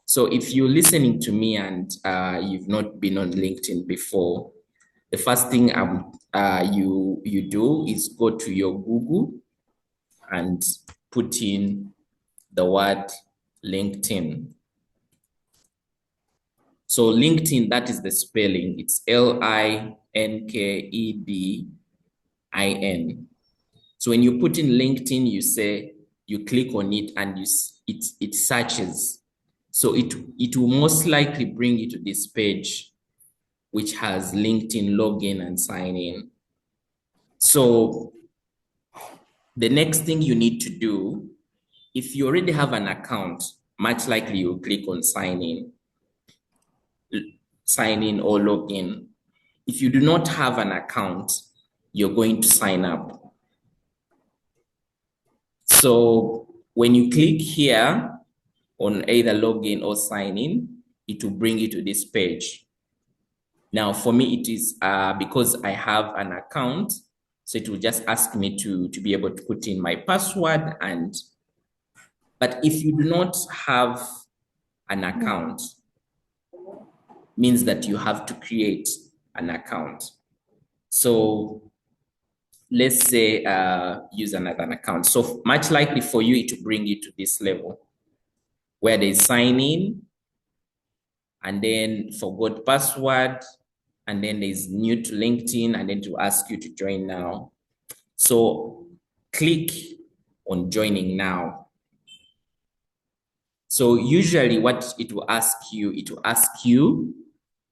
So if you're listening to me and you've not been on LinkedIn before, the first thing you do is go to your Google and put in the word LinkedIn. So LinkedIn, that is the spelling. It's LINKEDIN. So when you put in LinkedIn, you click on it and it searches. So it will most likely bring you to this page, which has LinkedIn login and sign in. So the next thing you need to do, if you already have an account, much likely you'll click on sign in or log in. If you do not have an account, you're going to sign up. So when you click here on either login or sign in, it will bring you to this page. Now, for me, it is because I have an account, so it will just ask me to be able to put in my password. But if you do not have an account, means that you have to create an account. So let's say use another account. So much likely for you, it will bring you to this level where they sign in and then forgot password, and then there's new to LinkedIn, and then to ask you to join now. So click on joining now. So usually what it will ask you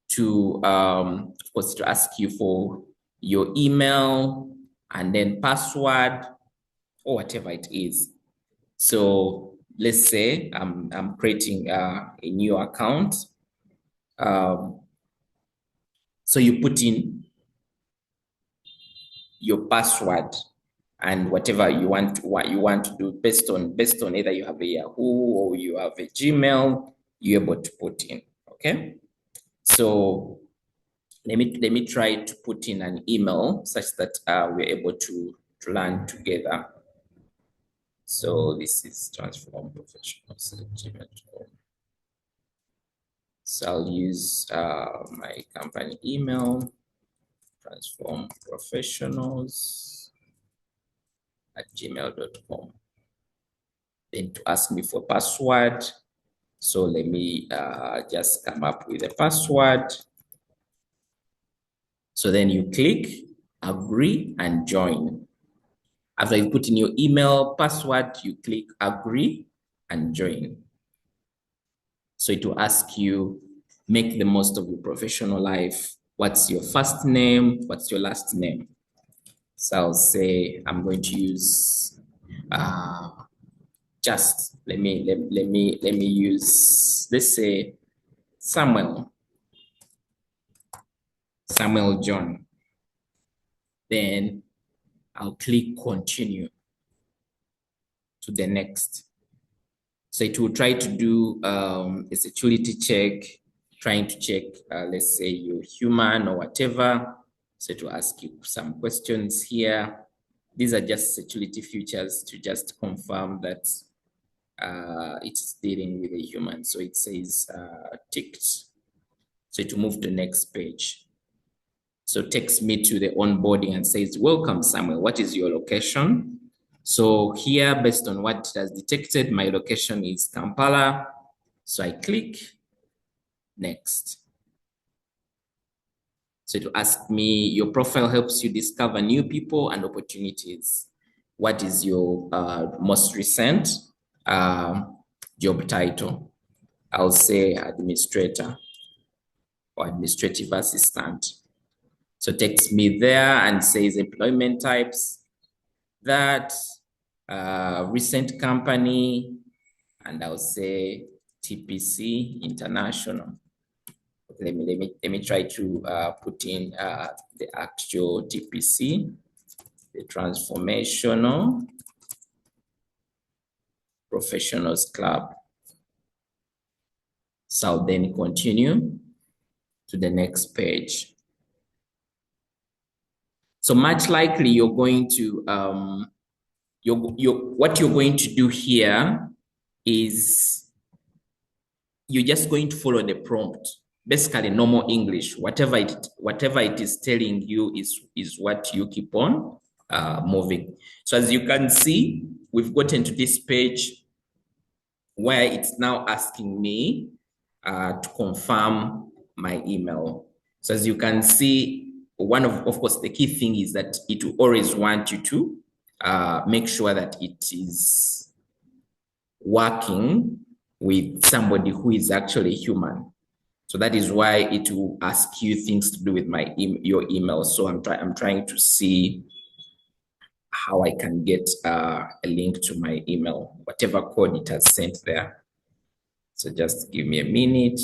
to, of course, to ask you for your email and then password or whatever it is. So let's say I'm creating a new account. So you put in your password and whatever you want to do based on either you have a Yahoo or you have a Gmail, you're able to put in. Okay. So let me try to put in an email such that we're able to learn together. So this is transform professionals at gmail.com. So I'll use my company email, transform professionals at gmail.com. Then to ask me for password. So let me just come up with a password. So then you click agree and join. After you put in your email password, you click agree and join. So it will ask you, make the most of your professional life. What's your first name? What's your last name? So I'll say I'm going to use just let me use, let's say Samuel John. Then I'll click continue to the next. So it will try to do a security check, trying to check, let's say you're human or whatever. So it will ask you some questions here. These are just security features to just confirm that it's dealing with a human. So it says ticked. So it will move to the next page. So it takes me to the onboarding and says, welcome, Samuel. What is your location? So here, based on what it has detected, my location is Kampala. So I click next. So to ask me, your profile helps you discover new people and opportunities. What is your most recent job title? I'll say administrator or administrative assistant. So it takes me there and says employment types, that recent company, and I'll say TPC International. Let me try to put in the actual TPC, the Transformational Professionals Club. So I'll then continue to the next page. So much likely you're going to what you're going to do here is you're just going to follow the prompt. Basically, normal English. Whatever it is telling you is what you keep on moving. So as you can see, we've gotten to this page where it's now asking me to confirm my email. So as you can see, of course, the key thing is that it will always want you to make sure that it is working with somebody who is actually human. So that is why it will ask you things to do with your email. So I'm trying to see how I can get a link to my email, whatever code it has sent there. So just give me a minute.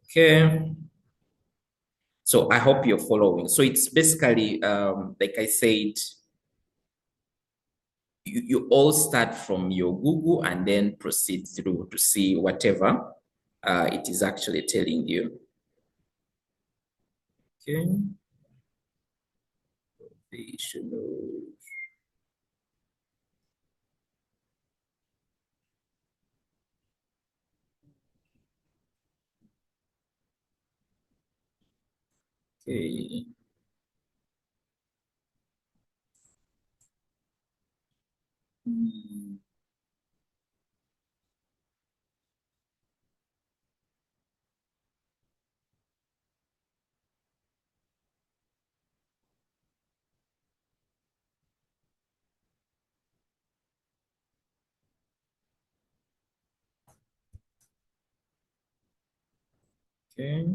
Okay. So I hope you're following. So it's basically, like I said, you all start from your Google and then proceed through to see whatever it is actually telling you. Okay. Okay. Okay.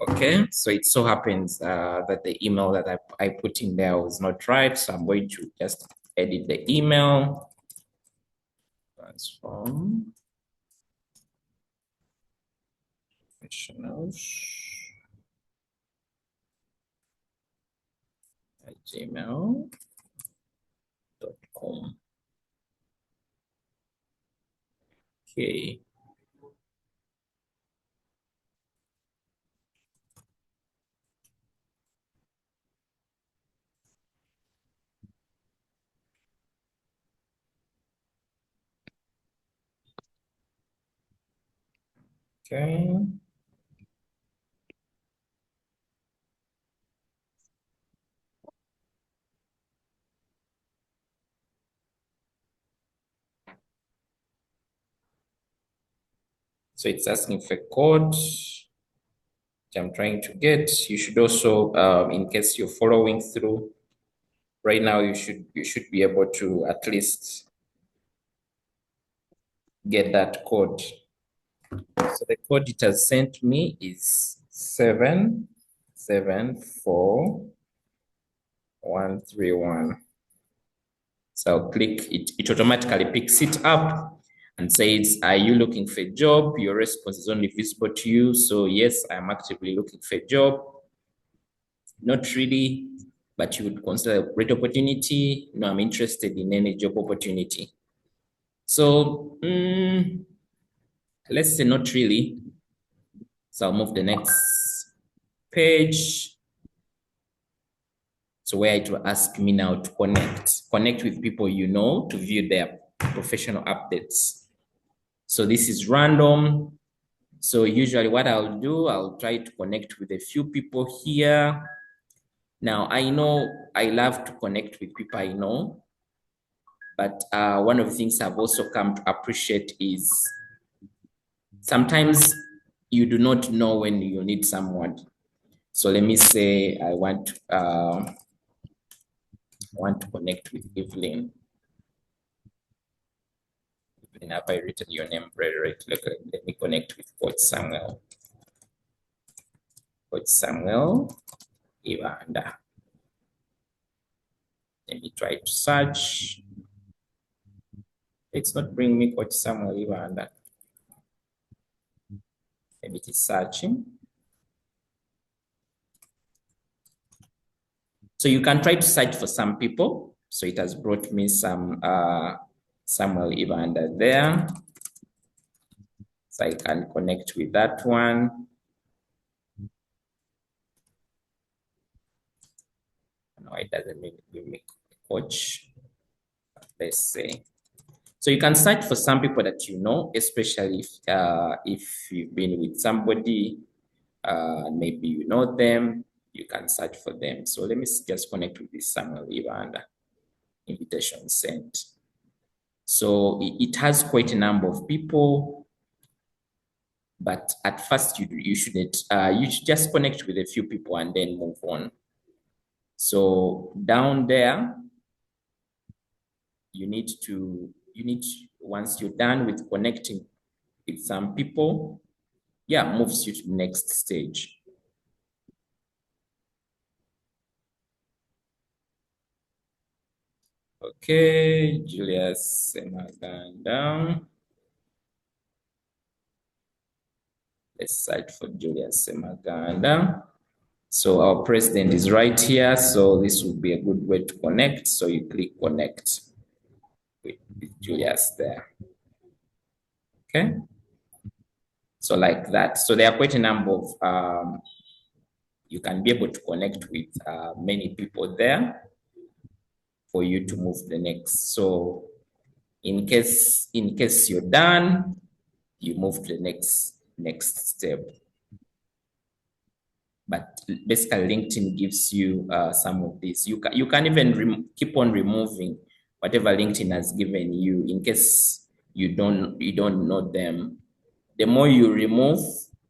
Okay, so it so happens that the email that I put in there was not right. So I'm going to just edit the email. Transform professionals at gmail.com. Okay. Okay. So it's asking for code that I'm trying to get. You should also, in case you're following through, right now you should be able to at least get that code. So the code it has sent me is 774131. So I'll click it, it automatically picks it up and says, are you looking for a job? Your response is only visible to you. So yes, I'm actively looking for a job. Not really, but you would consider a great opportunity. No, I'm interested in any job opportunity. So let's say not really. So I'll move the next page. So where it will ask me now to connect with people you know to view their professional updates. So this is random. So usually what I'll do, I'll try to connect with a few people here. Now I know I love to connect with people I know, but one of the things I've also come to appreciate is sometimes you do not know when you need someone. So let me say I want to connect with Evelyn. Evelyn, have I written your name very right? Let me connect with Coach Samuel. Coach Samuel Ibanda. Let me try to search. It's not bringing me Coach Samuel Ibanda. Maybe it is searching. So you can try to search for some people. So it has brought me some Samuel Ibanda there. So I can connect with that one. No, it doesn't give me coach. Let's say. So you can search for some people that you know, especially if you've been with somebody, maybe you know them, you can search for them. So let me just connect with this Samuel Ibanda. Invitation sent. So it has quite a number of people, but at first you shouldn't. You should just connect with a few people and then move on. So down there, you need to once you're done with connecting with some people, yeah, moves you to the next stage. Okay, Julius Semaganda. Let's search for Julius Semaganda. So our president is right here. So this would be a good way to connect. So you click connect with Julius there. Okay. So like that. So there are quite a number of, you can be able to connect with many people there for you to move the next. So in case you're done, you move to the next step. But basically, LinkedIn gives you some of these. You can even keep on removing whatever LinkedIn has given you in case you don't know them. The more you remove,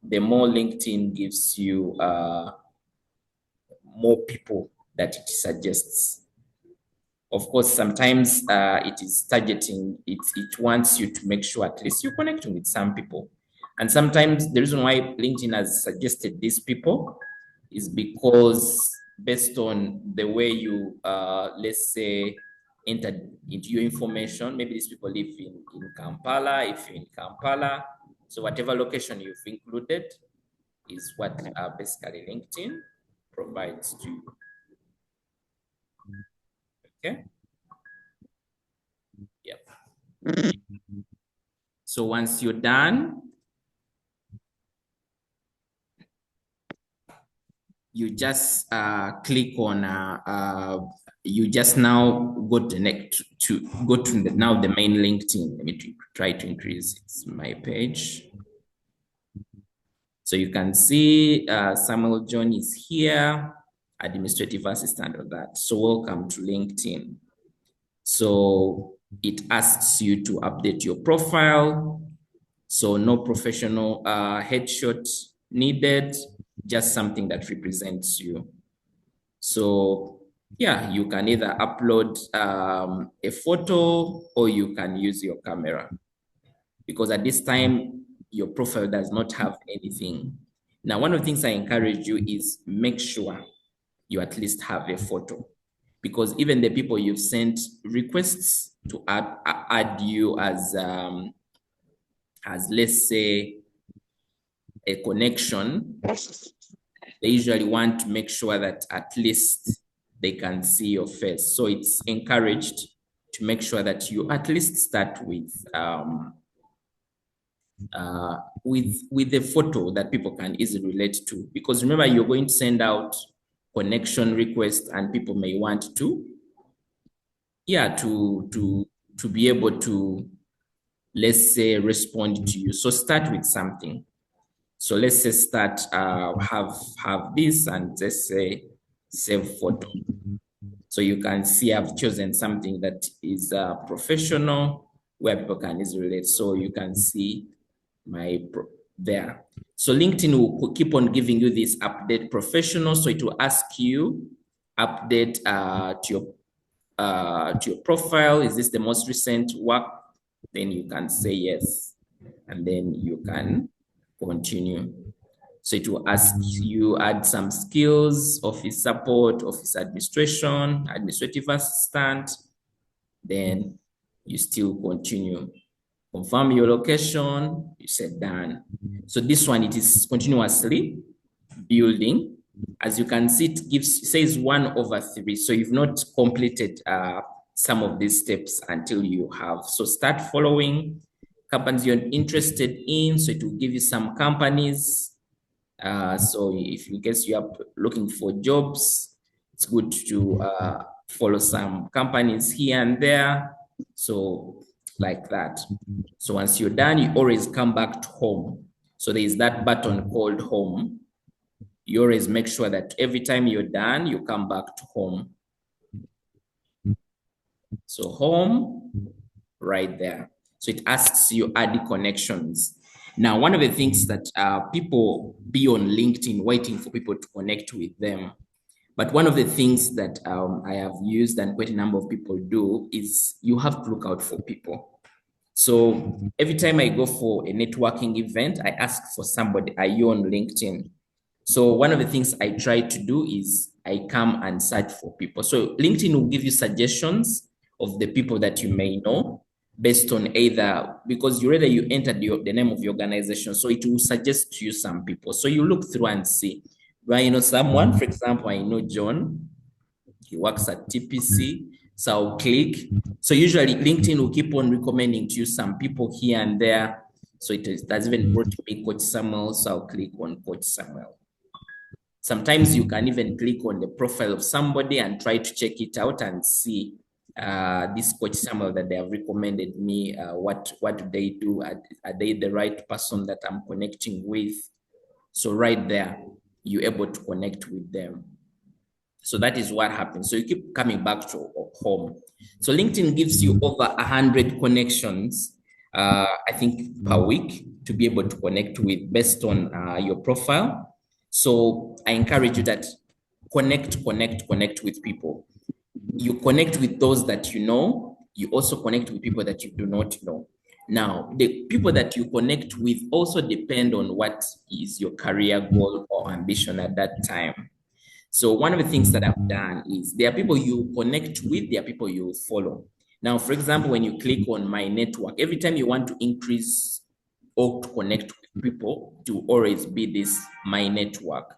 the more LinkedIn gives you more people that it suggests. Of course, sometimes it is targeting, it wants you to make sure at least you're connecting with some people. And sometimes the reason why LinkedIn has suggested these people is because based on the way you, let's say, entered into your information, maybe these people live in Kampala, if you're in Kampala, so whatever location you've included is what basically LinkedIn provides to you. Okay. Yep. So once you're done, you just click on you just now go to now the main LinkedIn. Let me try to increase my page. So you can see Samuel John is here, administrative assistant of that. So welcome to LinkedIn. So it asks you to update your profile. So no professional headshot needed, just something that represents you. So yeah, you can either upload a photo or you can use your camera, because at this time, your profile does not have anything. Now, one of the things I encourage you is make sure you at least have a photo, because even the people you've sent requests to add you as let's say a connection, they usually want to make sure that at least they can see your face. So it's encouraged to make sure that you at least start with a photo that people can easily relate to. Because remember, you're going to send out connection requests and people may want to, yeah, to be able to, let's say, respond to you. So start with something. So let's say start, have this and let's say save photo. So you can see I've chosen something that is professional where people can easily relate. So you can see my there. So LinkedIn will keep on giving you this update professional. So it will ask you update to your profile. Is this the most recent work? Then you can say yes, and then you can continue. So it will ask you add some skills: office support, office administration, administrative assistant. Then you still continue. Confirm your location, you said done. So this one, it is continuously building. As you can see, it says 1/3. So you've not completed some of these steps until you have. So start following companies you're interested in. So it will give you some companies. So if in case you are looking for jobs, it's good to follow some companies here and there. So like that. So once you're done, you always come back to home. So there is that button called home. You always make sure that every time you're done, you come back to home. So home, right there. So it asks you add connections. Now, one of the things that people be on LinkedIn waiting for people to connect with them. But one of the things that I have used and quite a number of people do is you have to look out for people. So every time I go for a networking event, I ask for somebody, are you on LinkedIn? So one of the things I try to do is I come and search for people. So LinkedIn will give you suggestions of the people that you may know based on either, because you entered the name of your organization, so it will suggest to you some people. So you look through and see, do I know someone? For example, I know John. He works at TPC. So I'll click. So usually LinkedIn will keep on recommending to you some people here and there. So it has even brought me Coach Samuel. So I'll click on Coach Samuel. Sometimes you can even click on the profile of somebody and try to check it out and see this Coach Samuel that they have recommended me. What do they do? Are they the right person that I'm connecting with? So right there, you're able to connect with them. So that is what happens. So you keep coming back to home. So LinkedIn gives you over 100 connections, I think, per week to be able to connect with based on your profile. So I encourage you that connect with people. You connect with those that you know. You also connect with people that you do not know. Now, the people that you connect with also depend on what is your career goal or ambition at that time. So one of the things that I've done is there are people you connect with, there are people you follow. Now, for example, when you click on my network, every time you want to increase or to connect with people, to always be this my network.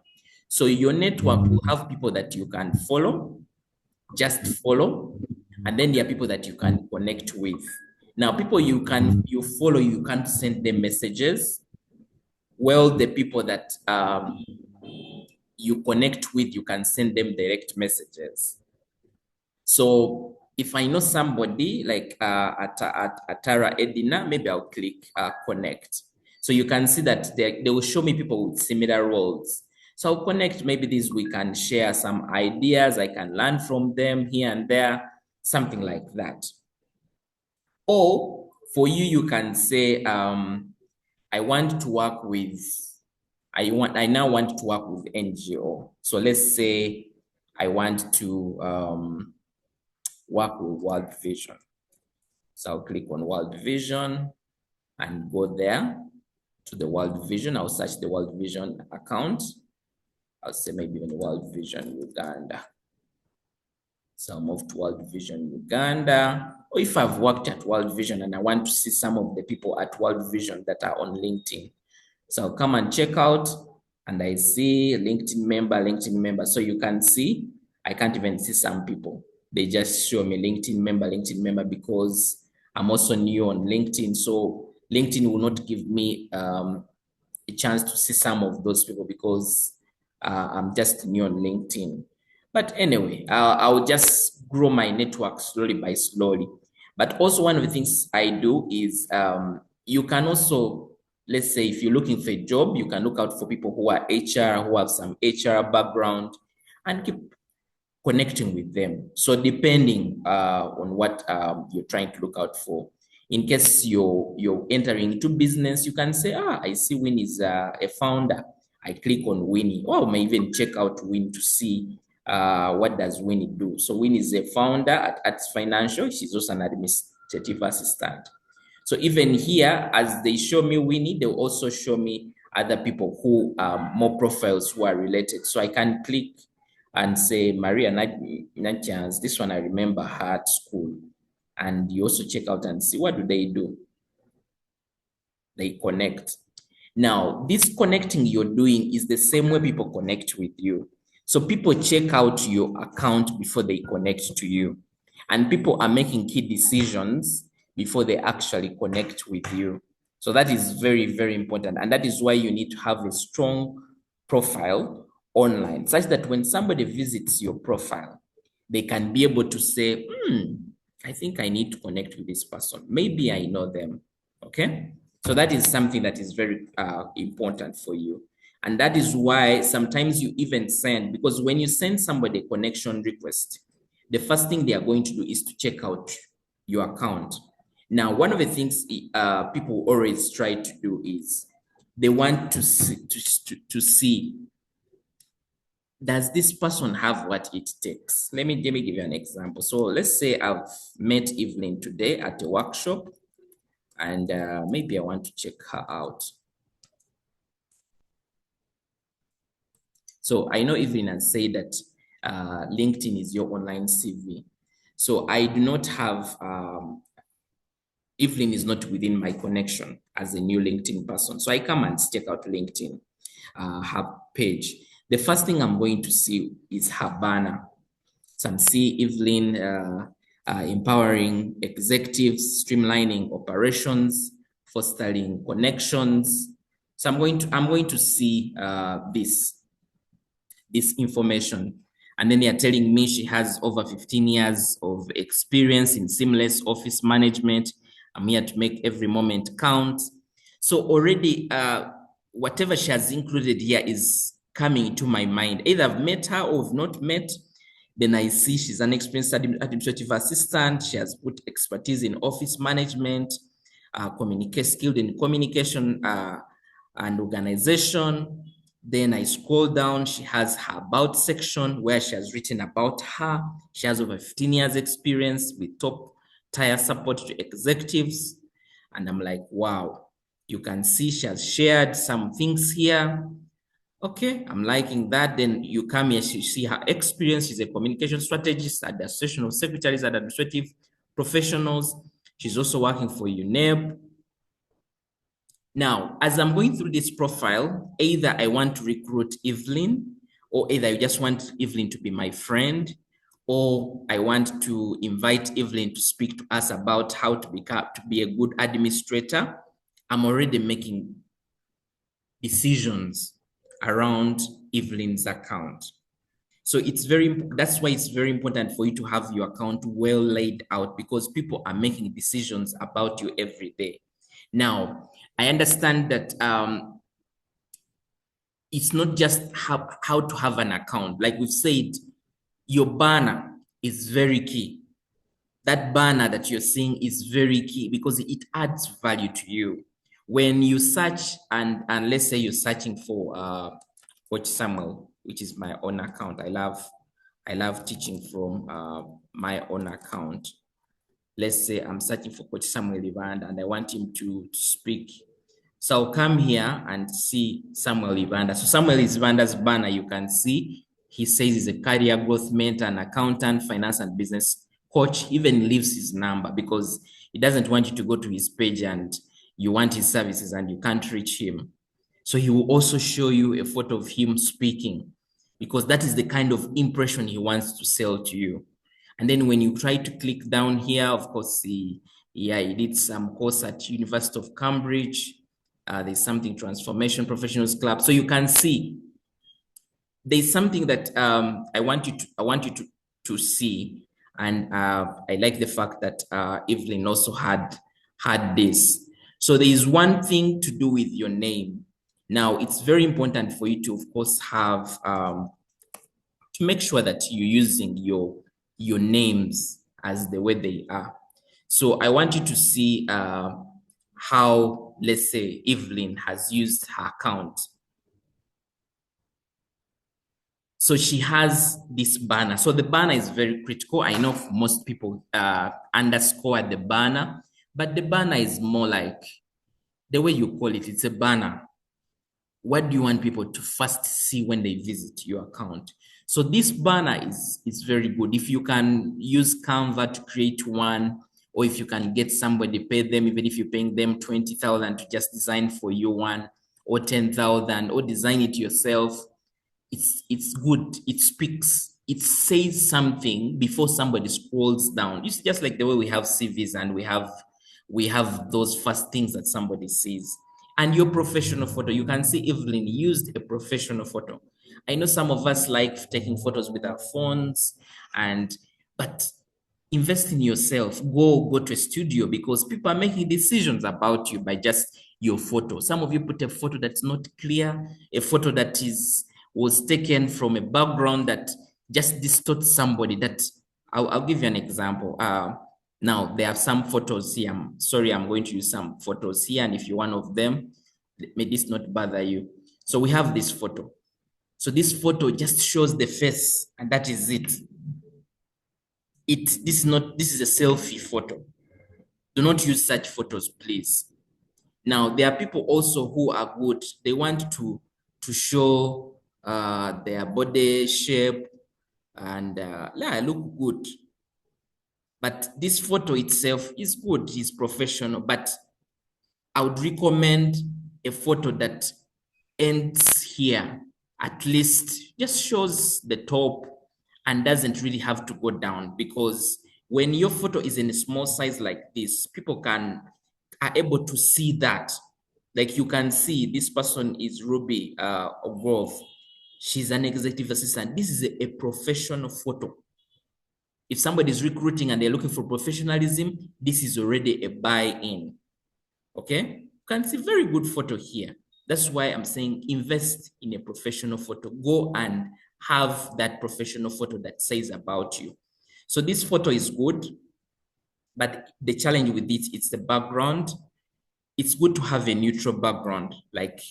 So your network will have people that you can follow, just follow, and then there are people that you can connect with. Now, people you follow, you can't send them messages. Well, the people that you connect with, you can send them direct messages. So if I know somebody like Atara Edina, maybe I'll click connect. So you can see that they will show me people with similar roles. So I'll connect, maybe these we can share some ideas, I can learn from them here and there, something like that. Or for you, you can say, I want to work with, I now want to work with NGO. So let's say I want to work with World Vision. So I'll click on World Vision and go there to the World Vision. I'll search the World Vision account. I'll say maybe on World Vision Uganda. So I'll move to World Vision Uganda. Or if I've worked at World Vision and I want to see some of the people at World Vision that are on LinkedIn. So I'll come and check out and I see LinkedIn member. So you can see, I can't even see some people. They just show me LinkedIn member because I'm also new on LinkedIn. So LinkedIn will not give me a chance to see some of those people because I'm just new on LinkedIn. But anyway, I'll just grow my network slowly by slowly. But also one of the things I do is you can also, let's say if you're looking for a job, you can look out for people who are HR, who have some HR background and keep connecting with them. So depending on what you're trying to look out for. In case you're entering into business, you can say, I see Winnie is a founder. I click on Winnie, or I may even check out Winnie to see what does Winnie do. So Winnie is a founder at Arts Financial. She's also an administrative assistant. So even here, as they show me Winnie, they'll also show me other people who are more profiles who are related. So I can click and say Maria Natchans, this one I remember her at school. And you also check out and see what do. They connect. Now, this connecting you're doing is the same way people connect with you. So people check out your account before they connect to you. And people are making key decisions before they actually connect with you. So that is very, very important. And that is why you need to have a strong profile online, such that when somebody visits your profile, they can be able to say, I think I need to connect with this person. Maybe I know them. Okay. So that is something that is very important for you. And that is why sometimes you even send, because when you send somebody a connection request, the first thing they are going to do is to check out your account. Now, one of the things people always try to do is they want to see, does this person have what it takes? Let me give you an example. So let's say I've met Evelyn today at a workshop, and maybe I want to check her out. So I know Evelyn has said that LinkedIn is your online CV. So I do not have, Evelyn is not within my connection as a new LinkedIn person. So I come and check out LinkedIn, her page. The first thing I'm going to see is her banner. So I'm seeing Evelyn empowering executives, streamlining operations, fostering connections. So I'm going to see this information. And then they're telling me she has over 15 years of experience in seamless office management. I'm here to make every moment count. So already, whatever she has included here is coming to my mind. Either I've met her or have not met. Then I see she's an experienced administrative assistant. She has put expertise in office management, skilled in communication and organization. Then I scroll down. She has her about section where she has written about her. She has over 15 years experience with top tier support to executives. And I'm like, wow, you can see she has shared some things here. Okay, I'm liking that. Then you come here, you see her experience. She's a communication strategist at the Association of Secretaries and Administrative Professionals. She's also working for UNEB. Now, as I'm going through this profile, either I want to recruit Evelyn, or either I just want Evelyn to be my friend, or I want to invite Evelyn to speak to us about how to be a good administrator. I'm already making decisions around Evelyn's account. So that's why it's very important for you to have your account well laid out, because people are making decisions about you every day. Now, I understand that it's not just how to have an account. Like we've said, your banner is very key. That banner that you're seeing is very key because it adds value to you. When you search, and let's say you're searching for Coach Samuel, which is my own account. I love teaching from my own account. Let's say I'm searching for Coach Samuel Ibanda and I want him to speak. So I'll come here and see Samuel Ibanda. So Samuel Ibanda's banner, you can see, he says he's a career growth mentor, an accountant, finance and business coach. He even leaves his number because he doesn't want you to go to his page and you want his services and you can't reach him. So he will also show you a photo of him speaking, because that is the kind of impression he wants to sell to you. And then when you try to click down here, of course, he did some course at University of Cambridge. There's something Transformation Professionals Club. So you can see there's something that I want you to see. And I like the fact that Evelyn also had this. So there is one thing to do with your name. Now, it's very important for you to, of course, have to make sure that you're using your names as the way they are. So I want you to see how, let's say, Evelyn has used her account. So she has this banner. So the banner is very critical. I know most people underscore the banner, but the banner is more like the way you call it. It's a banner. What do you want people to first see when they visit your account? So this banner is very good. If you can use Canva to create one, or if you can get somebody, pay them, even if you're paying them 20,000 to just design for you one, or 10,000 or design it yourself, it's good. It speaks. It says something before somebody scrolls down. It's just like the way we have CVs and we have those first things that somebody sees. And your professional photo, you can see Evelyn used a professional photo. I know some of us like taking photos with our phones, but invest in yourself. Go to a studio, because people are making decisions about you by just your photo. Some of you put a photo that's not clear, a photo that was taken from a background that just distorts somebody. That I'll give you an example. Now there are some photos here. I'm sorry, I'm going to use some photos here, and if you're one of them, may this not bother you. So we have this photo. So this photo just shows the face, and that is it. This is a selfie photo. Do not use such photos, please. Now, there are people also who are good. They want to show their body shape and look good. But this photo itself is good, it's professional, but I would recommend a photo that ends here, at least just shows the top and doesn't really have to go down, because when your photo is in a small size like this, people are able to see that. Like you can see this person is Ruby Wolf. She's an executive assistant. This is a professional photo. If somebody is recruiting and they're looking for professionalism, this is already a buy-in. Okay, you can see very good photo here. That's why I'm saying invest in a professional photo. Go and have that professional photo that says about you. So this photo is good, but the challenge with it, it's the background. It's good to have a neutral background, like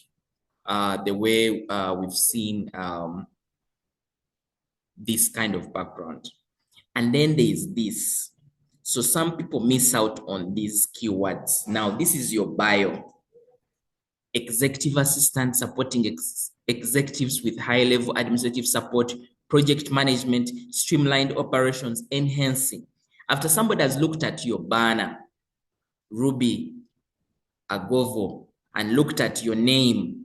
the way we've seen this kind of background. And then there's this. So some people miss out on these keywords. Now, this is your bio. Executive assistant supporting executives with high-level administrative support, project management, streamlined operations, enhancing. After somebody has looked at your banner, Ruby Agovo, and looked at your name,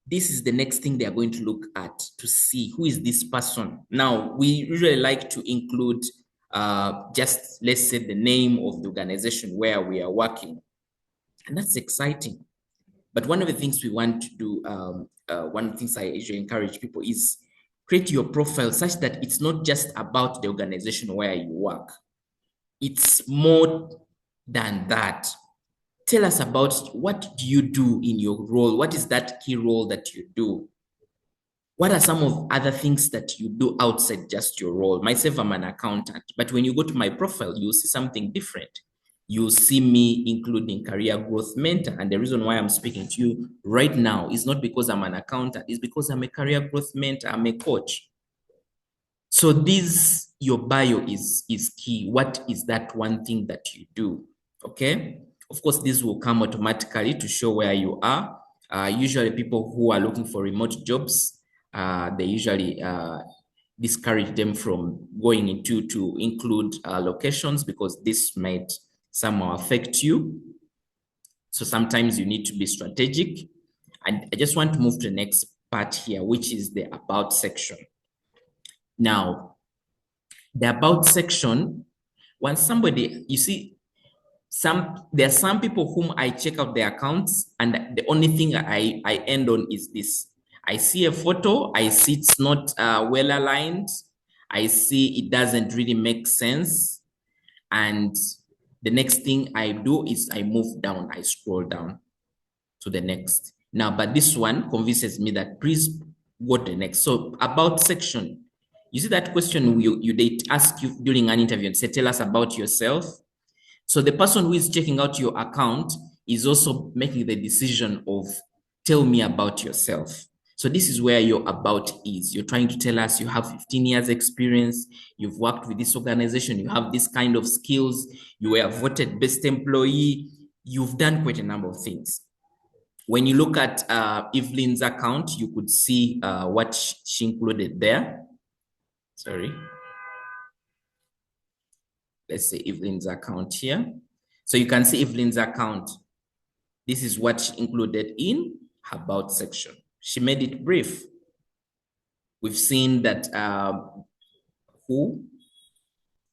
this is the next thing they are going to look at to see who is this person. Now, we usually like to include just, let's say, the name of the organization where we are working. And that's exciting. But one of the things we want to do, one of the things I usually encourage people is create your profile such that it's not just about the organization where you work. It's more than that. Tell us about what do you do in your role? What is that key role that you do? What are some of other things that you do outside just your role? Myself, I'm an accountant, but when you go to my profile, you'll see something different. You see me including career growth mentor. And the reason why I'm speaking to you right now is not because I'm an accountant, it's because I'm a career growth mentor, I'm a coach. So this, your bio is key. What is that one thing that you do? Okay. Of course, this will come automatically to show where you are. Usually people who are looking for remote jobs, they usually discourage them from going into to include locations, because this might somehow affect you. So sometimes you need to be strategic. And I just want to move to the next part here, which is the about section. Now, the about section, when somebody, you see, there are some people whom I check out their accounts, and the only thing I end on is this. I see a photo, I see it's not well aligned, I see it doesn't really make sense, and the next thing I do is I move down, I scroll down to the next. Now, but this one convinces me that please go to the next. So about section, you see that question they ask you during an interview and say, tell us about yourself. So the person who is checking out your account is also making the decision of tell me about yourself. So this is where your about is. You're trying to tell us you have 15 years experience, you've worked with this organization, you have this kind of skills, you were voted best employee, you've done quite a number of things. When you look at Evelyn's account, you could see what she included there. Sorry. Let's say Evelyn's account here. So you can see Evelyn's account. This is what she included in. about section. She made it brief. We've seen that who,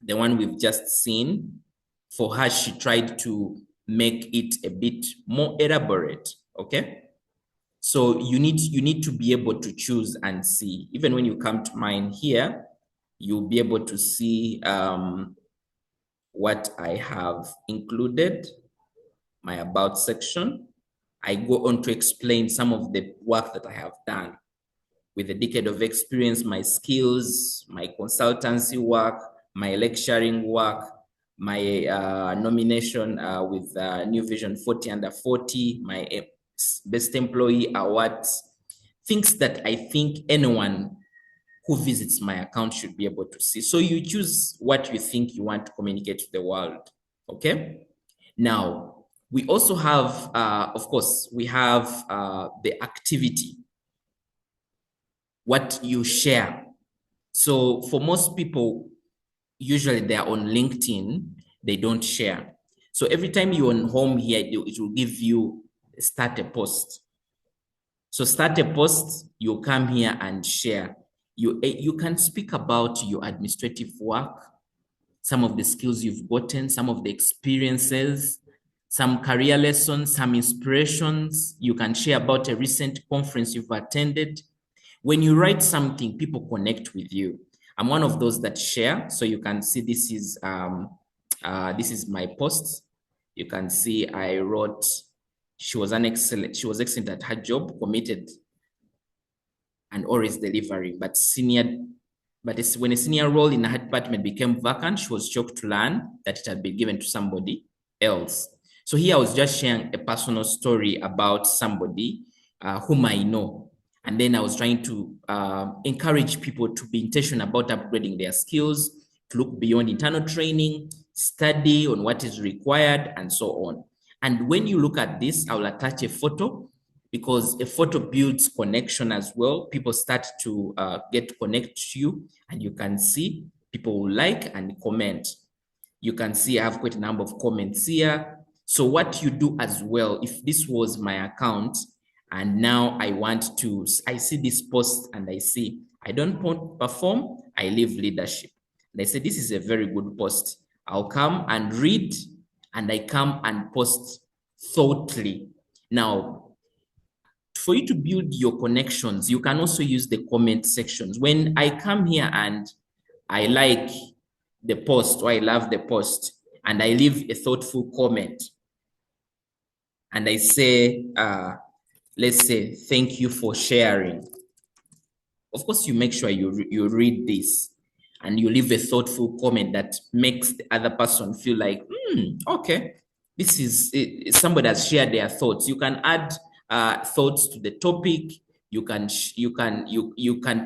the one we've just seen, for her, she tried to make it a bit more elaborate, okay? So you need to be able to choose and see. Even when you come to mine here, you'll be able to see what I have included, my about section. I go on to explain some of the work that I have done with a decade of experience, my skills, my consultancy work, my lecturing work, my nomination with New Vision 40 under 40, my best employee awards, things that I think anyone who visits my account should be able to see. So you choose what you think you want to communicate to the world, okay? Now, we also have, of course, we have the activity, what you share. So for most people, usually they're on LinkedIn, they don't share. So every time you're on home here, it will give you start a post. So start a post, you come here and share. You can speak about your administrative work, some of the skills you've gotten, some of the experiences, some career lessons, some inspirations. You can share about a recent conference you've attended. When you write something, people connect with you. I'm one of those that share. So you can see this is my post. You can see I wrote, she was excellent at her job, committed and always delivering, but when a senior role in her department became vacant, she was shocked to learn that it had been given to somebody else. So here I was just sharing a personal story about somebody whom I know. And then I was trying to encourage people to be intentional about upgrading their skills, to look beyond internal training, study on what is required, and so on. And when you look at this, I will attach a photo because a photo builds connection as well. People start to get connected to you, and you can see people will like and comment. You can see I have quite a number of comments here. So what you do as well, if this was my account, and now I see this post and I see, I don't perform, I leave leadership. And I say, this is a very good post. I'll come and read, and I come and post thoughtfully. Now, for you to build your connections, you can also use the comment sections. When I come here and I like the post or I love the post and I leave a thoughtful comment and I say, let's say, thank you for sharing. Of course, you make sure you read this and you leave a thoughtful comment that makes the other person feel like, okay, this is somebody has shared their thoughts. You can add thoughts to the topic. You can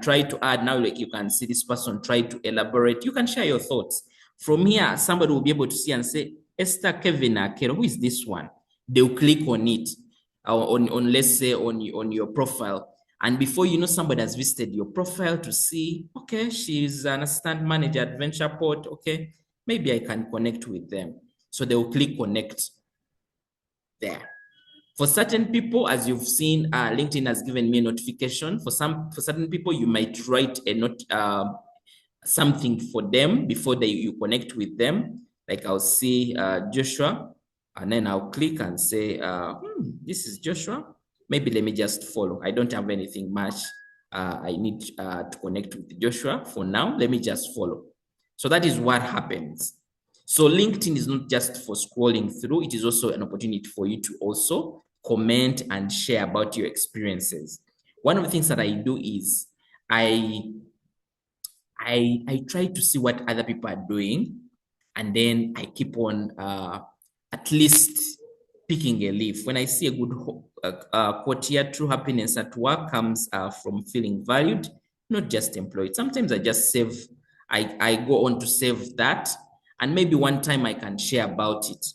try to add now, like you can see this person try to elaborate. You can share your thoughts. From here, somebody will be able to see and say, Esther Kevin Akero, who is this one? They'll click on it, on let's say on your profile. And before you know, somebody has visited your profile to see, okay, she's an assistant manager at VenturePort. Okay, maybe I can connect with them. So they will click connect there. For certain people, as you've seen, LinkedIn has given me a notification. For certain people, you might write a note, something for them before you connect with them. Like I'll see Joshua, and then I'll click and say, this is Joshua. Maybe let me just follow. I don't have anything much. I need to connect with Joshua for now. Let me just follow. So that is what happens. So LinkedIn is not just for scrolling through. It is also an opportunity for you to also comment and share about your experiences. One of the things that I do is I try to see what other people are doing, and then I keep on at least picking a leaf. When I see a good quote here, true happiness at work comes from feeling valued, not just employed. Sometimes I just save, I go on to save that, and maybe one time I can share about it.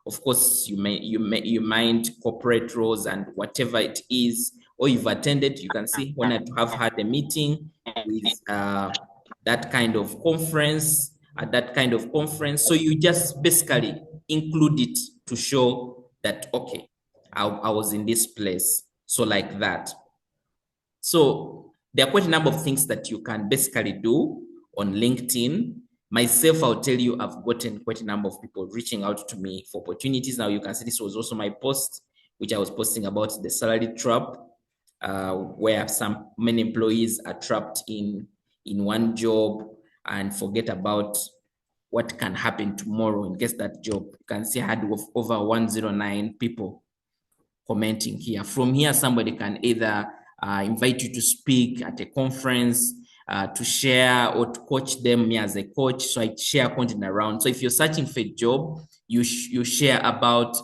Of course, you mind corporate roles and whatever it is, or you've attended, you can see when I have had a meeting with that kind of conference, at that kind of conference. So you just basically include it to show that, okay, I was in this place. So like that. So there are quite a number of things that you can basically do on LinkedIn. Myself, I'll tell you, I've gotten quite a number of people reaching out to me for opportunities. Now you can see this was also my post, which I was posting about the salary trap, where many employees are trapped in one job and forget about what can happen tomorrow in case that job. You can see I had over 109 people commenting here. From here, somebody can either invite you to speak at a conference, to share, or to coach them, me as a coach. So I share content around. So if you're searching for a job, you share about,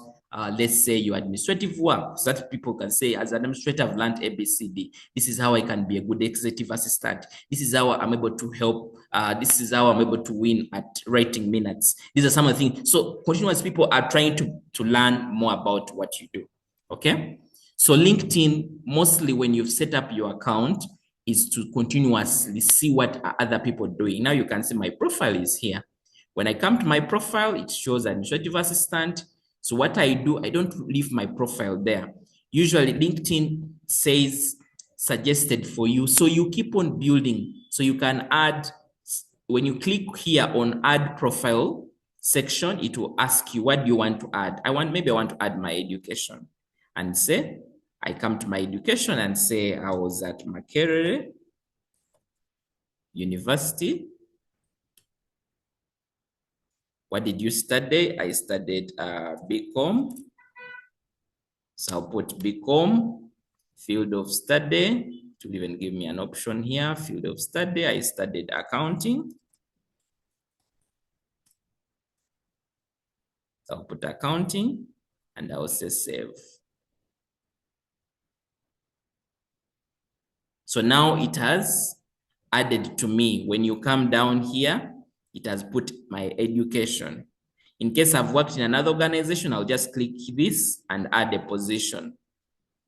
let's say, your administrative work, so that people can say, as an administrator, I've learned ABCD. This is how I can be a good executive assistant. This is how I'm able to help. This is how I'm able to win at writing minutes. These are some of the things. So continuous people are trying to learn more about what you do. Okay, so LinkedIn, mostly when you've set up your account, is to continuously see what are other people doing. Now you can see my profile is here. When I come to my profile, it shows administrative assistant. So what I do, I don't leave my profile there. Usually LinkedIn says suggested for you. So you keep on building. So you can add, when you click here on add profile section, it will ask you, what do you want to add? Maybe I want to add my education. And say, I come to my education and say I was at Makerere University. What did you study? I studied BCom. So I'll put BCom, field of study, to even give me an option here, field of study. I studied accounting. So I'll put accounting and I'll say save. So now it has added to me. When you come down here, it has put my education. In case I've worked in another organization, I'll just click this and add a position.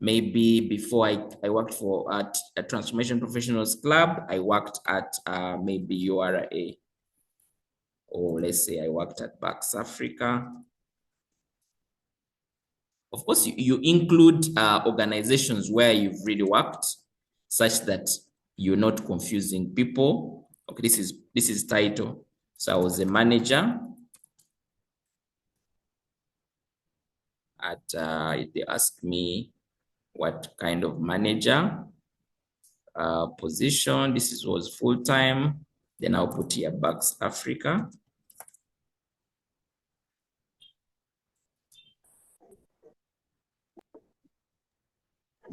Maybe before I worked at a Transformation Professionals Club, I worked at maybe URA. Or let's say I worked at Bucks Africa. Of course, you include organizations where you've really worked, such that you're not confusing people. Okay, this is title. So I was a manager at, they asked me what kind of manager position. This was full-time. Then I'll put here Bucks Africa.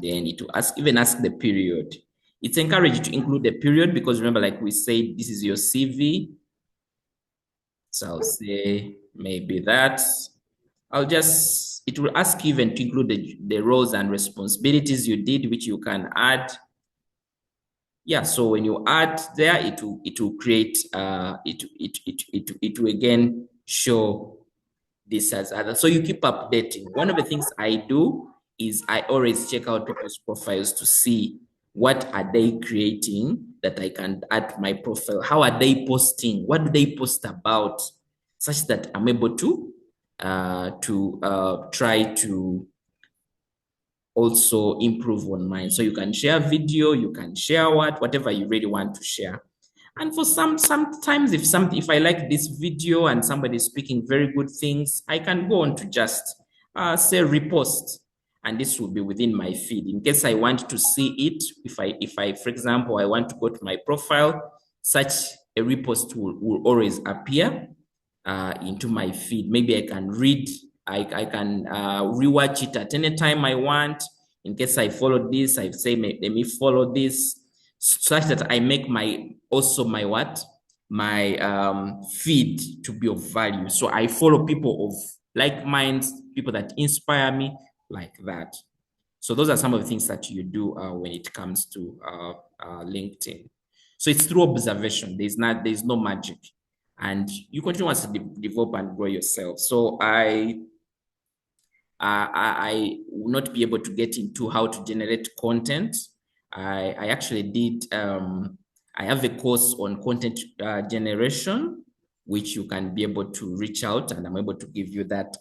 Then it will even ask the period. It's encouraged to include the period because remember, like we said, this is your CV. So I'll say maybe that. It will ask you even to include the roles and responsibilities you did, which you can add. Yeah, so when you add there, it will create, it will again show this as other. So you keep updating. One of the things I do is I always check out people's profiles to see what are they creating that I can add to my profile. How are they posting? What do they post about? Such that I'm able to try to also improve on mine. So you can share video, you can share whatever you really want to share. And for sometimes if I like this video and somebody is speaking very good things, I can go on to just say repost, and this will be within my feed. In case I want to see it, if I for example, I want to go to my profile, such a repost will always appear into my feed. Maybe I can read, I can rewatch it at any time I want. In case I follow this, I say, let me follow this, such that I make my feed to be of value. So I follow people of like minds, people that inspire me, like that. So those are some of the things that you do when it comes to LinkedIn. So it's through observation. There's no magic, and you continuously develop and grow yourself. So I will not be able to get into how to generate content. I actually did, I have a course on content generation, which you can be able to reach out, and I'm able to give you that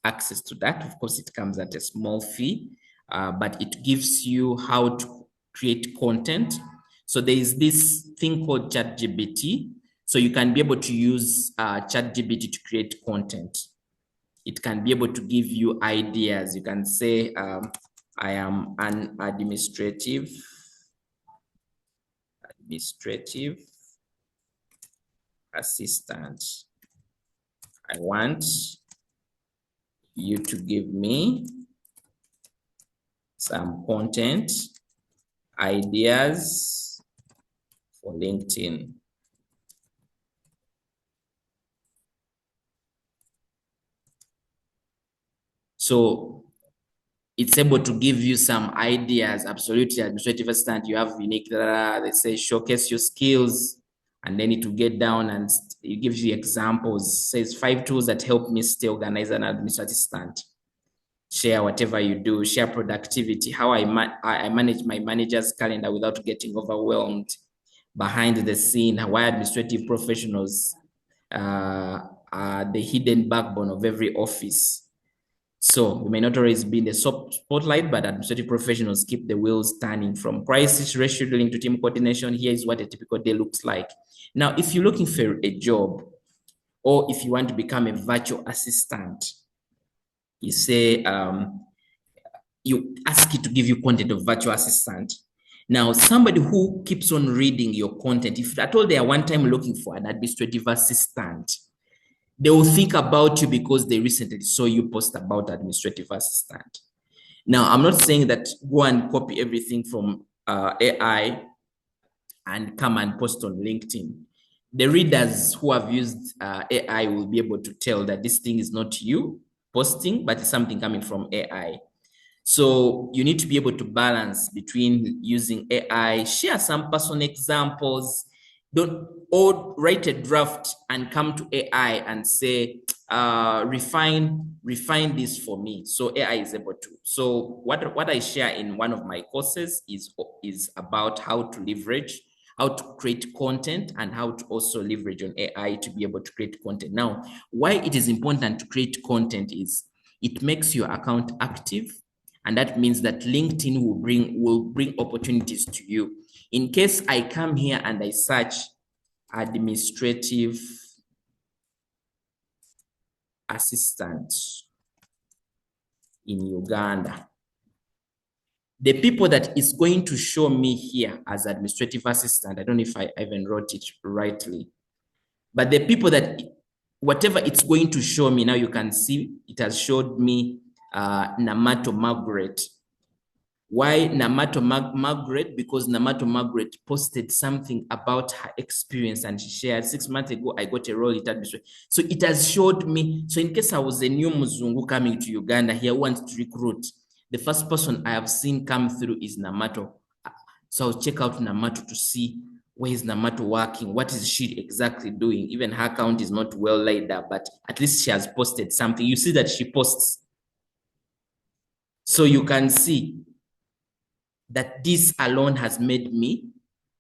access to that. Of course, it comes at a small fee. but it gives you how to create content. So there is this thing called ChatGPT. So you can be able to use ChatGPT to create content. It can be able to give you ideas. You can say, I am an administrative assistant. I want you to give me some content ideas for LinkedIn. So it's able to give you some ideas. Absolutely, administrative assistant, you have unique, they say showcase your skills, and then it will get down and it gives you examples. It says 5 tools that help me stay organized and administrative assistant. Share whatever you do, share productivity, how I manage my manager's calendar without getting overwhelmed. Behind the scene, why administrative professionals are the hidden backbone of every office. So we may not always be in the spotlight, but administrative professionals keep the wheels turning. From crisis rescheduling to team coordination, here is what a typical day looks like. Now, if you're looking for a job, or if you want to become a virtual assistant, you say, you ask it to give you content of virtual assistant. Now, somebody who keeps on reading your content, if at all they are one time looking for an administrative assistant, they will think about you because they recently saw you post about administrative assistant. Now, I'm not saying that go and copy everything from AI and come and post on LinkedIn. The readers who have used AI will be able to tell that this thing is not you posting, but it's something coming from AI. So you need to be able to balance between using AI, share some personal examples, don't or write a draft and come to AI and say, refine this for me. So AI is able to. So what I share in one of my courses is about how to leverage, how to create content, and how to also leverage on AI to be able to create content. Now, why it is important to create content is it makes your account active, and that means that LinkedIn will bring opportunities to you. In case I come here and I search administrative assistant in Uganda, the people that is going to show me here as administrative assistant, I don't know if I even wrote it rightly, but the people that, whatever it's going to show me, now you can see it has showed me Namato Margaret. Why Namato Margaret? Because Namato Margaret posted something about her experience and she shared 6 months ago, I got a role in administration. So it has showed me. So in case I was a new Muzungu coming to Uganda here, wants to recruit, the first person I have seen come through is Namato. So I'll check out Namato to see where is Namato working? What is she exactly doing? Even her account is not well laid up, but at least she has posted something. You see that she posts. So you can see that this alone has made me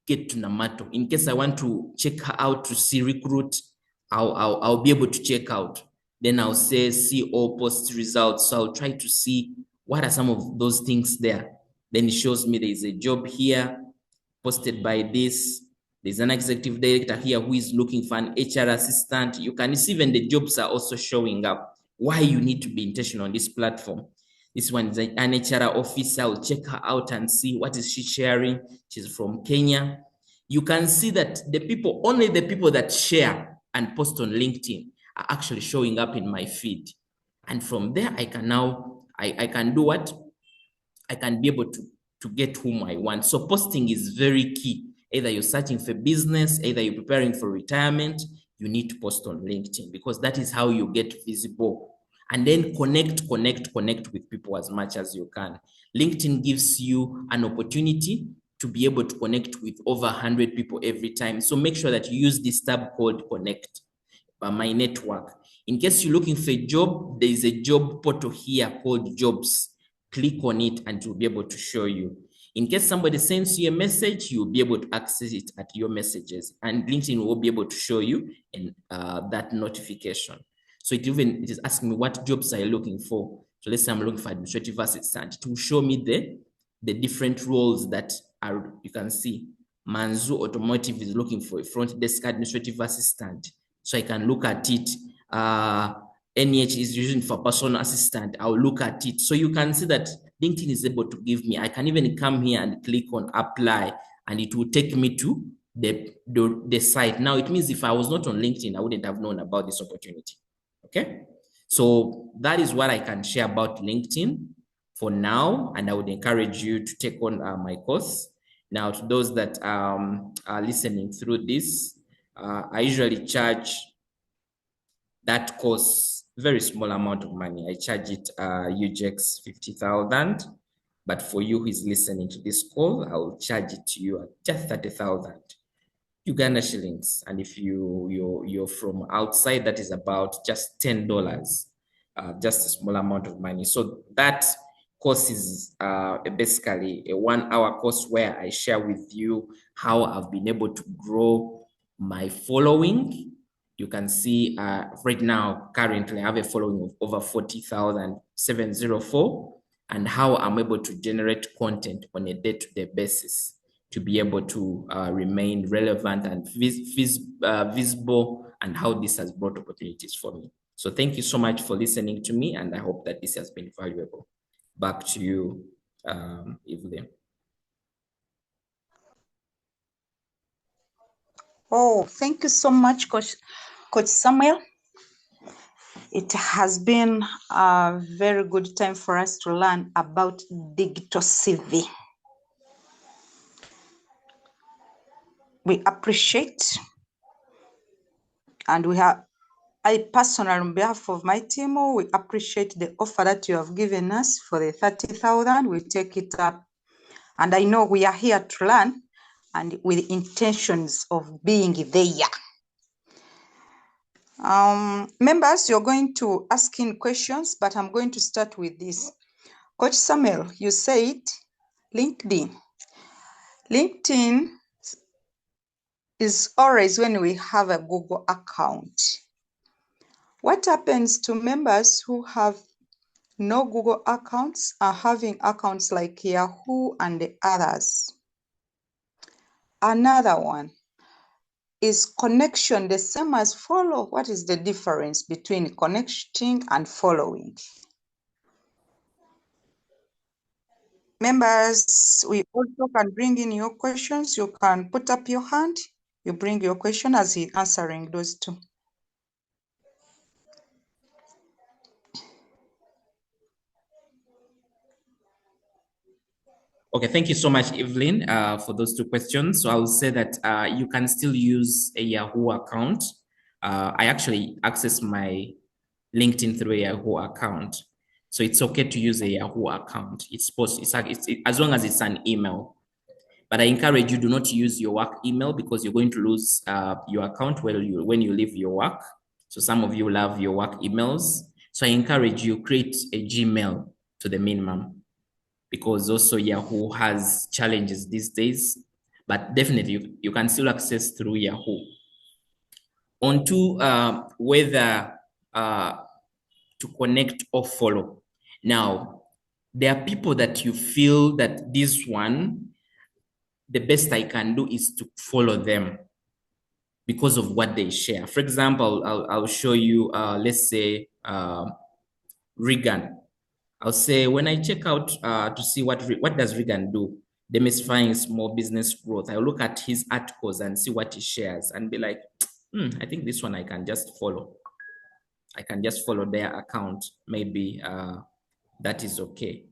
get to Namato. In case I want to check her out to see recruit, I'll be able to check out. Then I'll say see all post results. So I'll try to see what are some of those things there. Then it shows me there is a job here posted by this. There's an executive director here who is looking for an HR assistant. You can see even the jobs are also showing up. Why you need to be intentional on this platform. This one is an HR officer. I'll check her out and see what is she sharing. She's from Kenya. You can see that only the people that share and post on LinkedIn are actually showing up in my feed. And from there, I can now, I can do what? I can be able to get whom I want. So posting is very key. Either you're searching for business, either you're preparing for retirement, you need to post on LinkedIn because that is how you get visible. And then connect with people as much as you can. LinkedIn gives you an opportunity to be able to connect with over 100 people every time. So make sure that you use this tab called Connect by My Network. In case you're looking for a job, there is a job portal here called Jobs. Click on it and it will be able to show you. In case somebody sends you a message, you'll be able to access it at your messages, and LinkedIn will be able to show you in that notification. So it is asking me what jobs are you looking for. So let's say I'm looking for administrative assistant. It will show me the different roles that are, you can see. Manzu Automotive is looking for a front desk administrative assistant. So I can look at it. NH is using for personal assistant. I'll look at it. So you can see that LinkedIn is able to give me, I can even come here and click on apply, and it will take me to the site. Now, it means if I was not on LinkedIn, I wouldn't have known about this opportunity. Okay. So that is what I can share about LinkedIn for now, and I would encourage you to take on my course. Now, to those that are listening through this, I usually charge that course very small amount of money. I charge it UJX 50,000, but for you who is listening to this call, I will charge it to you at just 30,000 Uganda shillings. And if you're from outside, that is about just $10, just a small amount of money. So that course is basically a 1-hour course where I share with you how I've been able to grow my following. You can see right now, currently, I have a following of over 40,704, and how I'm able to generate content on a day-to-day basis to be able to remain relevant and visible, and how this has brought opportunities for me. So thank you so much for listening to me, and I hope that this has been valuable. Back to you, Evelyn. Oh, thank you so much, Coach Samuel. It has been a very good time for us to learn about digital CV. We appreciate, and I personally, on behalf of my team, we appreciate the offer that you have given us for the 30,000. We take it up, and I know we are here to learn, and with intentions of being there. Members, you're going to ask in questions, but I'm going to start with this. Coach Samuel, you said LinkedIn. LinkedIn is always when we have a Google account. What happens to members who have no Google accounts are having accounts like Yahoo and the others? Another one, is connection the same as follow? What is the difference between connecting and following? Members, we also can bring in your questions. You can put up your hand. You bring your question as he answering those two. Okay, thank you so much, Evelyn, for those two questions. So I will say that you can still use a Yahoo account. I actually access my LinkedIn through a Yahoo account. So it's okay to use a Yahoo account. It's as long as it's an email. But I encourage you, do not use your work email, because you're going to lose your account when you leave your work. So some of you love your work emails. So I encourage you, create a Gmail to the minimum, because also Yahoo has challenges these days, but definitely you can still access through Yahoo. On to whether to connect or follow. Now, there are people that you feel that this one, the best I can do is to follow them because of what they share. For example, I'll show you, let's say, Regan. I'll say when I check out to see what does Regan do, demystifying small business growth, I'll look at his articles and see what he shares and be like, I think this one I can just follow. I can just follow their account. Maybe that is okay.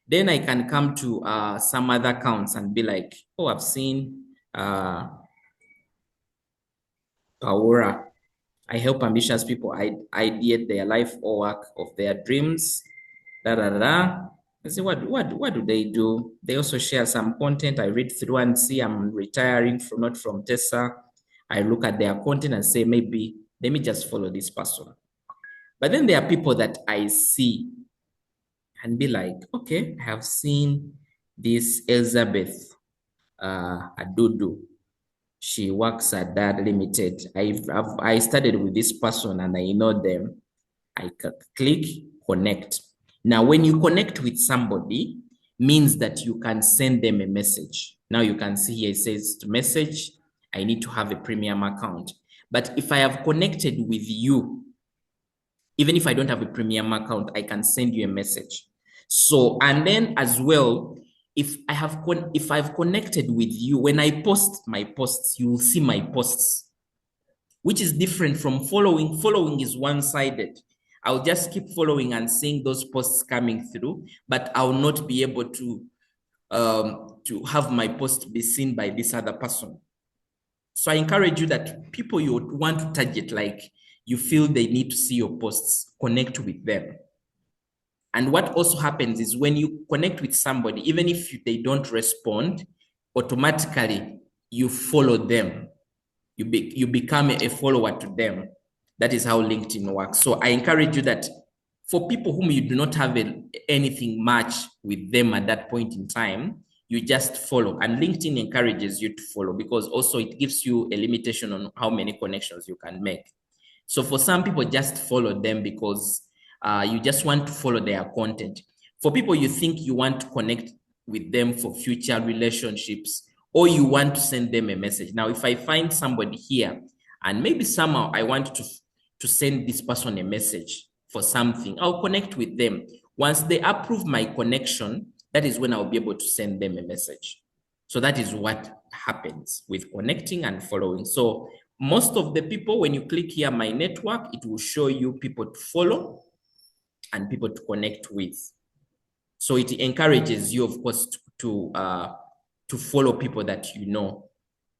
Then I can come to some other accounts and be like, oh, I've seen Paura. I help ambitious people ideate their life or work of their dreams. I say, what do they do? They also share some content. I read through and see I'm retiring not from TESA. I look at their content and say, maybe let me just follow this person. But then there are people that I see and be like, okay, I have seen this Elizabeth Adudu. She works at that limited. I started with this person and I know them. I click connect. Now, when you connect with somebody, means that you can send them a message. Now you can see here it says to message, I need to have a premium account. But if I have connected with you, even if I don't have a premium account, I can send you a message. So, and then as well, if I've connected with you, when I post my posts, you will see my posts, which is different from following. Following is one-sided. I'll just keep following and seeing those posts coming through, but I'll not be able to have my post be seen by this other person. So I encourage you that people you want to target, like you feel they need to see your posts, connect with them. And what also happens is when you connect with somebody, even if they don't respond, automatically you follow them. You become a follower to them. That is how LinkedIn works. So I encourage you that for people whom you do not have anything much with them at that point in time, you just follow. And LinkedIn encourages you to follow because also it gives you a limitation on how many connections you can make. So for some people, just follow them because you just want to follow their content. For people you think you want to connect with them for future relationships, or you want to send them a message. Now, if I find somebody here and maybe somehow I want to send this person a message for something, I'll connect with them. Once they approve my connection, that is when I'll be able to send them a message. So that is what happens with connecting and following. So most of the people, when you click here, my network, it will show you people to follow and people to connect with. So it encourages you, of course, to follow people that you know.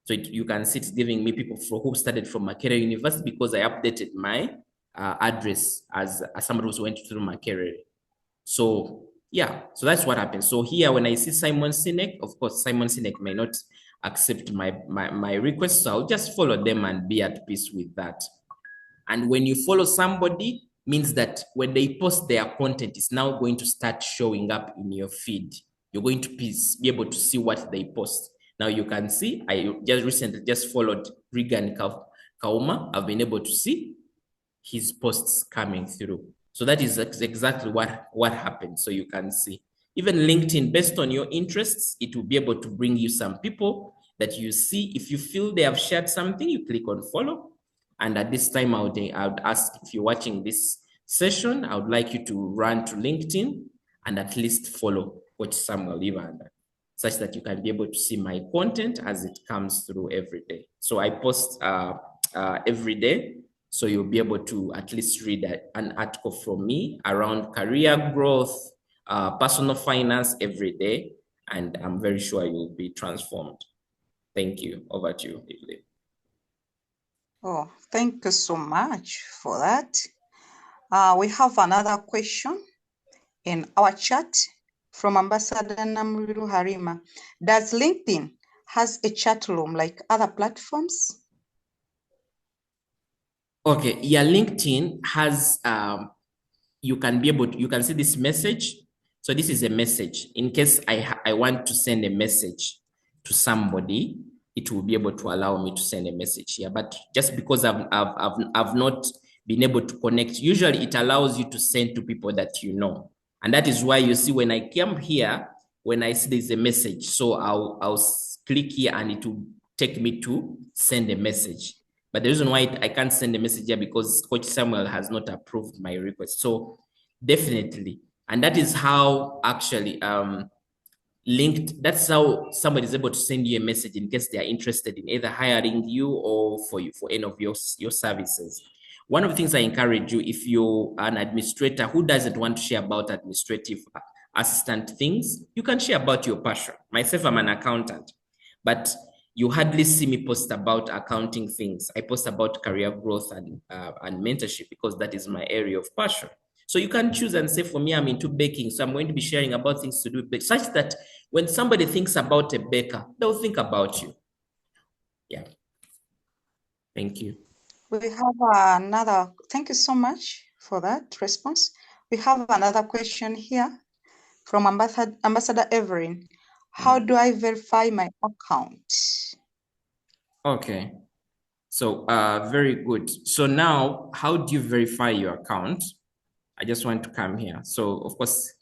So you can see it's giving me people who started from Makerere University because I updated my address as somebody who went through Makerere. So yeah, so that's what happens. So here, when I see Simon Sinek, of course, Simon Sinek may not accept my request, so I'll just follow them and be at peace with that. And when you follow somebody, means that when they post their content, it's now going to start showing up in your feed. You're going to be able to see what they post. Now you can see, I just recently just followed Regan Kauma. I've been able to see his posts coming through. So that is exactly what happens. So you can see. Even LinkedIn, based on your interests, it will be able to bring you some people that you see. If you feel they have shared something, you click on follow. And at this time, I would ask, if you're watching this session, I would like you to run to LinkedIn and at least follow Coach Samuel Ibanda, such that you can be able to see my content as it comes through every day. So I post every day. So you'll be able to at least read an article from me around career growth, personal finance every day. And I'm very sure you'll be transformed. Thank you. Over to you, Evelyn. Oh, thank you so much for that. We have another question in our chat from Ambassador Namriru Harima. Does LinkedIn has a chat room like other platforms? Okay, yeah, LinkedIn has, you can see this message. So this is a message. In case I want to send a message to somebody, it will be able to allow me to send a message here. But just because I've not been able to connect, usually it allows you to send to people that you know. And that is why you see when I come here, when I see there's a message, so I'll click here and it will take me to send a message. But the reason why I can't send a message here because Coach Samuel has not approved my request. So definitely, and that is how actually that's how somebody is able to send you a message in case they are interested in either hiring you or for any of your services. One of the things I encourage you, if you're an administrator who doesn't want to share about administrative assistant things, you can share about your passion. Myself, I'm an accountant, but you hardly see me post about accounting things. I post about career growth and mentorship because that is my area of passion. So you can choose and say, for me, I'm into baking, so I'm going to be sharing about things to do with baking, such that when somebody thinks about a baker, they'll think about you. Yeah. Thank you. We have another, thank you so much for that response. We have another question here from Ambassador Evelyn. How do I verify my account? Okay. So very good. So now, how do you verify your account? I just want to come here. So of course,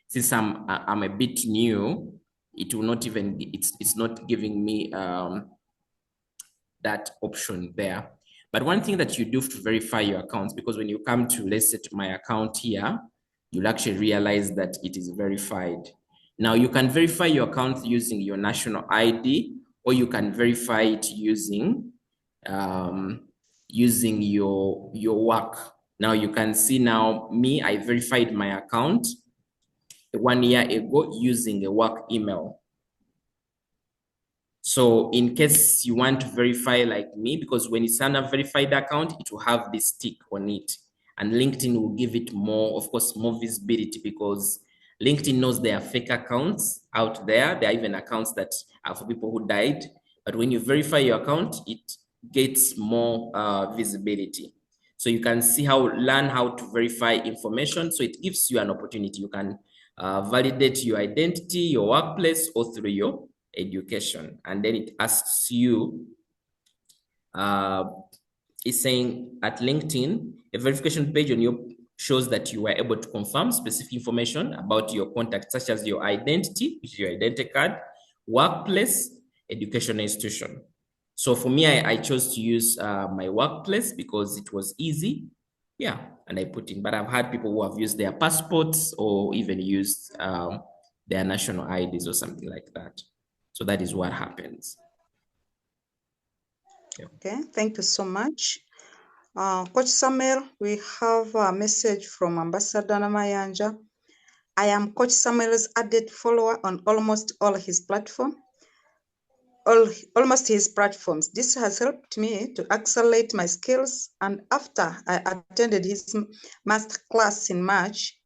since I'm a bit new, it will not even, it's not giving me that option there. But one thing that you do to verify your accounts, because when you come to, let's set my account here, you'll actually realize that it is verified. Now you can verify your account using your national ID, or you can verify it using using your work. Now you can see now me, I verified my account 1 year ago using a work email. So in case you want to verify like me, because when it's an verified account, it will have this tick on it. And LinkedIn will give it more, of course, more visibility, because LinkedIn knows there are fake accounts out there. There are even accounts that are for people who died. But when you verify your account, it gets more visibility. So you can see learn how to verify information. So it gives you an opportunity. You can validate your identity, your workplace, or through your education. And then it asks you, it's saying at LinkedIn, a verification page on your shows that you were able to confirm specific information about your contact, such as your identity, which is your identity card, workplace, educational institution. So for me, I chose to use my workplace because it was easy. Yeah, and I put in, but I've had people who have used their passports or even used their national IDs or something like that. So that is what happens. Yeah. Okay, thank you so much. Coach Samuel, we have a message from Ambassador Namayanja. I am Coach Samuel's added follower on almost all his platforms. Almost his platforms. This has helped me to accelerate my skills, and after I attended his master class in March,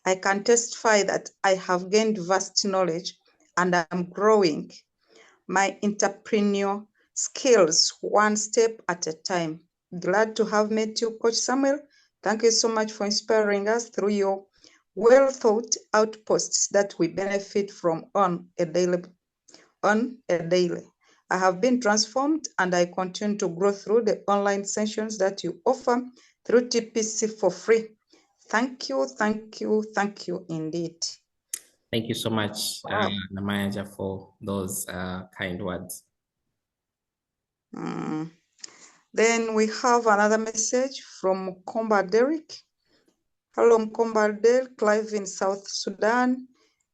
I can testify that I have gained vast knowledge and I'm growing my entrepreneurial skills one step at a time. Glad to have met you, Coach Samuel. Thank you so much for inspiring us through your well thought out posts that we benefit from on a daily. I have been transformed and I continue to grow through the online sessions that you offer through TPC for free. Thank you, thank you, thank you indeed. Thank you so much, Wow. Namaya, for those kind words. Then we have another message from Mkomba Derek. Hello, Mkomba Derek, live in South Sudan.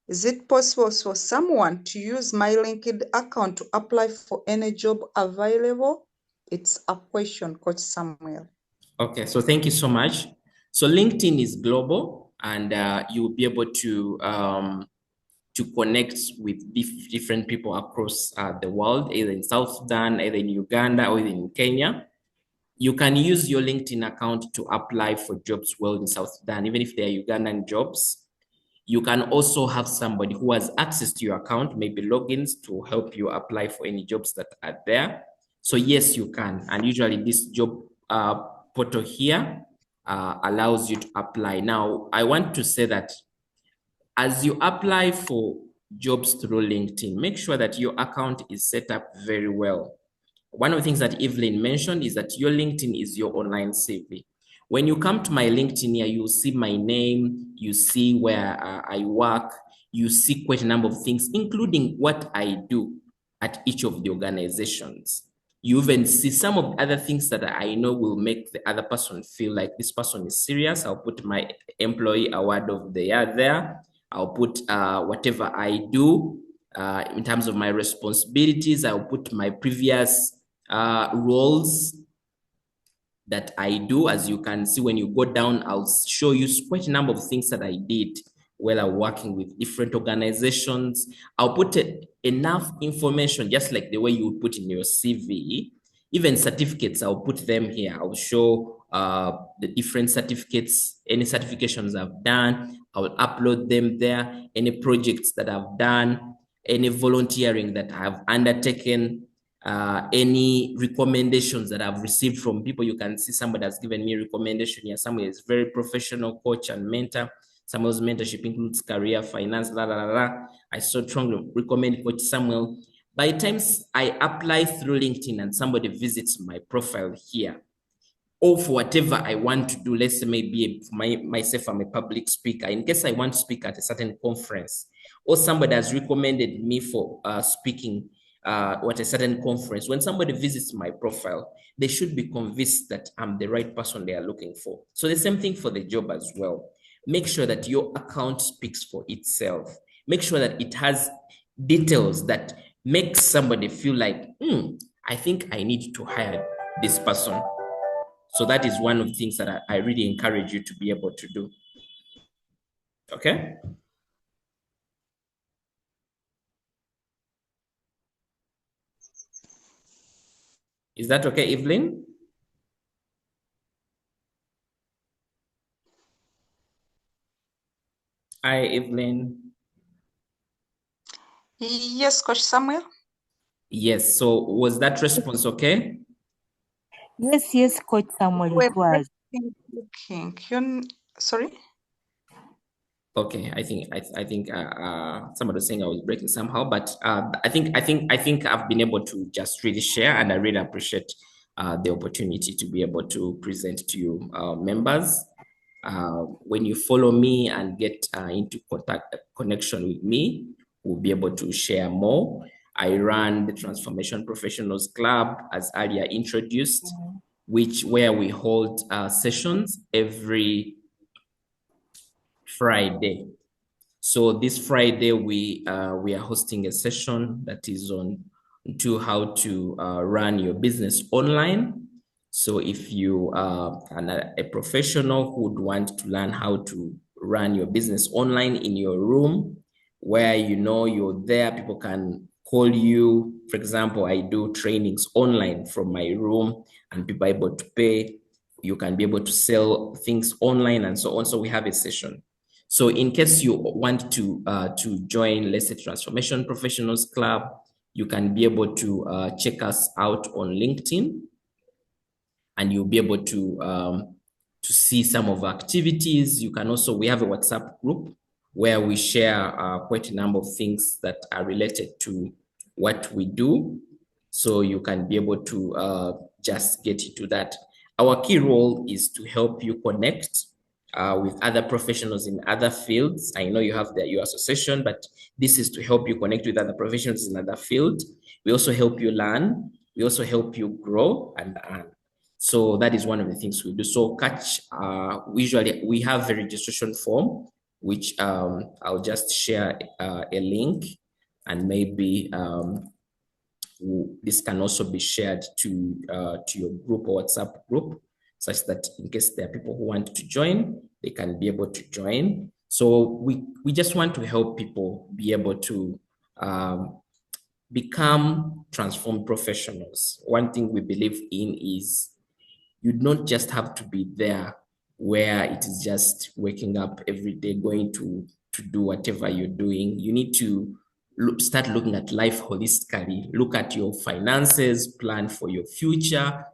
Is it possible for someone to use my LinkedIn account to apply for any job available? It's a question, Coach Samuel. Okay, so thank you so much. So LinkedIn is global, and you will be able to connect with different people across the world, either in South Sudan, either in Uganda, or either in Kenya. You can use your LinkedIn account to apply for jobs well in South Sudan, even if they are Ugandan jobs. You can also have somebody who has access to your account, maybe logins, to help you apply for any jobs that are there. So yes, you can. And usually this job portal here allows you to apply. Now, I want to say that as you apply for jobs through LinkedIn, make sure that your account is set up very well. One of the things that Evelyn mentioned is that your LinkedIn is your online CV. When you come to my LinkedIn here, you'll see my name, you see where I work, you see quite a number of things, including what I do at each of the organizations. You even see some of the other things that I know will make the other person feel like this person is serious. I'll put my employee award of the year there. I'll put whatever I do in terms of my responsibilities. I'll put my previous roles that I do. As you can see, when you go down, I'll show you quite a number of things that I did while I'm working with different organizations. I'll put enough information, just like the way you would put in your CV. Even certificates, I'll put them here. I'll show the different certificates, any certifications I've done. I will upload them there. Any projects that I've done, any volunteering that I've undertaken, any recommendations that I've received from people. You can see somebody has given me a recommendation here. Somebody is very professional coach and mentor. Some of those mentorship includes career, finance, I so strongly recommend Coach Samuel. By times I apply through LinkedIn and somebody visits my profile here, or for whatever I want to do. Let's say maybe myself, I'm a public speaker. In case I want to speak at a certain conference, or somebody has recommended me for speaking at a certain conference, when somebody visits my profile, they should be convinced that I'm the right person they are looking for. So the same thing for the job as well. Make sure that your account speaks for itself. Make sure that it has details that make somebody feel like, I think I need to hire this person. So that is one of the things that I really encourage you to be able to do. Okay? Is that okay, Evelyn? Hi, Evelyn. Yes, Coach Samuel. Yes. So was that response okay? Yes, Coach Samuel, it was. Sorry? Okay, I think somebody was saying I was breaking somehow, but I think I've been able to just really share, and I really appreciate the opportunity to be able to present to you members. When you follow me and get into connection with me, we'll be able to share more. I run the Transformation Professionals Club, as earlier introduced, where we hold sessions every Friday. So this Friday we are hosting a session that is on to how to run your business online. So if you are a professional who would want to learn how to run your business online in your room, where you're there, people can call you. For example, I do trainings online from my room, and people are able to pay. You can be able to sell things online and so on. So we have a session. So in case you want to join, let's say, Transformation Professionals Club, you can be able to check us out on LinkedIn, and you'll be able to see some of our activities. You can also, we have a WhatsApp group where we share quite a number of things that are related to what we do. So you can be able to just get into that. Our key role is to help you connect with other professionals in other fields. I know you have your association, but this is to help you connect with other professionals in other fields. We also help you learn. We also help you grow and earn. So that is one of the things we do. So usually we have a registration form, which I'll just share a link, and maybe this can also be shared to your group or WhatsApp group, such that in case there are people who want to join, they can be able to join. So we just want to help people be able to become transformed professionals. One thing we believe in is you don't just have to be there where it is just waking up every day, going to do whatever you're doing. You need to start looking at life holistically. Look at your finances, plan for your future,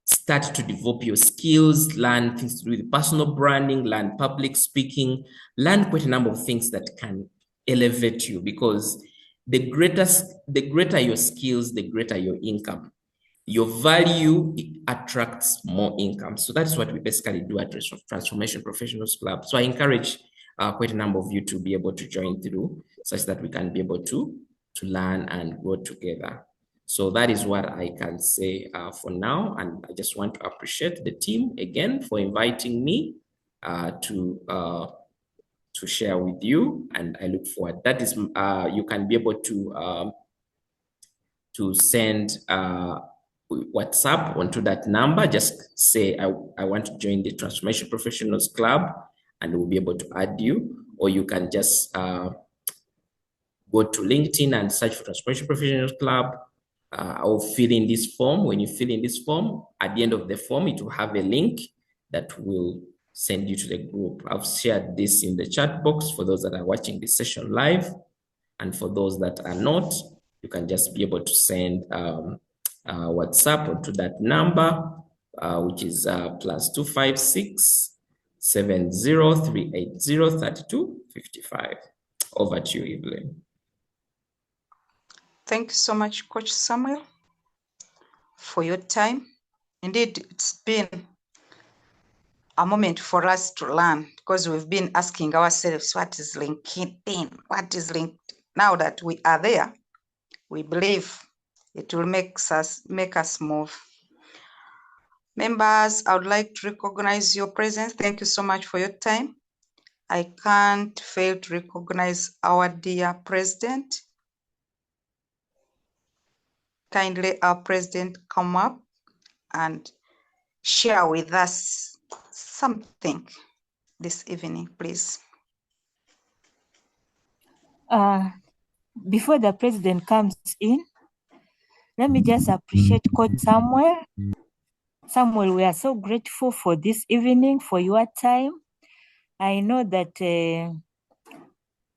start to develop your skills, learn things to do with personal branding, learn public speaking, learn quite a number of things that can elevate you, because the greater your skills, the greater your income. Your value attracts more income. So that's what we basically do at Transformation Professionals Club. So I encourage quite a number of you to be able to join through, such that we can be able to learn and grow together. So that is what I can say for now. And I just want to appreciate the team again for inviting me to share with you. And I look forward. That is, you can be able to send WhatsApp onto that number. Just say, I want to join the Transformation Professionals Club, and we'll be able to add you. Or you can just go to LinkedIn and search for Transformation Professionals Club. I'll fill in this form. When you fill in this form, at the end of the form, it will have a link that will send you to the group. I've shared this in the chat box for those that are watching this session live. And for those that are not, you can just be able to send WhatsApp onto that number, which is +256 70380 3255. Over to you, Evelyn. Thank you so much, Coach Samuel, for your time. Indeed, it's been a moment for us to learn because we've been asking ourselves, what is LinkedIn? What is LinkedIn? Now that we are there, we believe it will make us move. Members, I would like to recognize your presence. Thank you so much for your time. I can't fail to recognize our dear president. Kindly, our president, come up and share with us something this evening, please. Before the president comes in, let me just appreciate Coach Samuel. Samuel, we are so grateful for this evening, for your time. I know that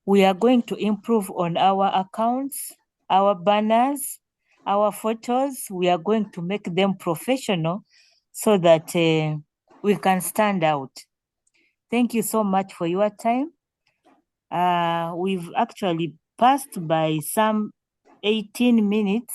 we are going to improve on our accounts, our banners, our photos. We are going to make them professional so that we can stand out. Thank you so much for your time. We've actually passed by some 18 minutes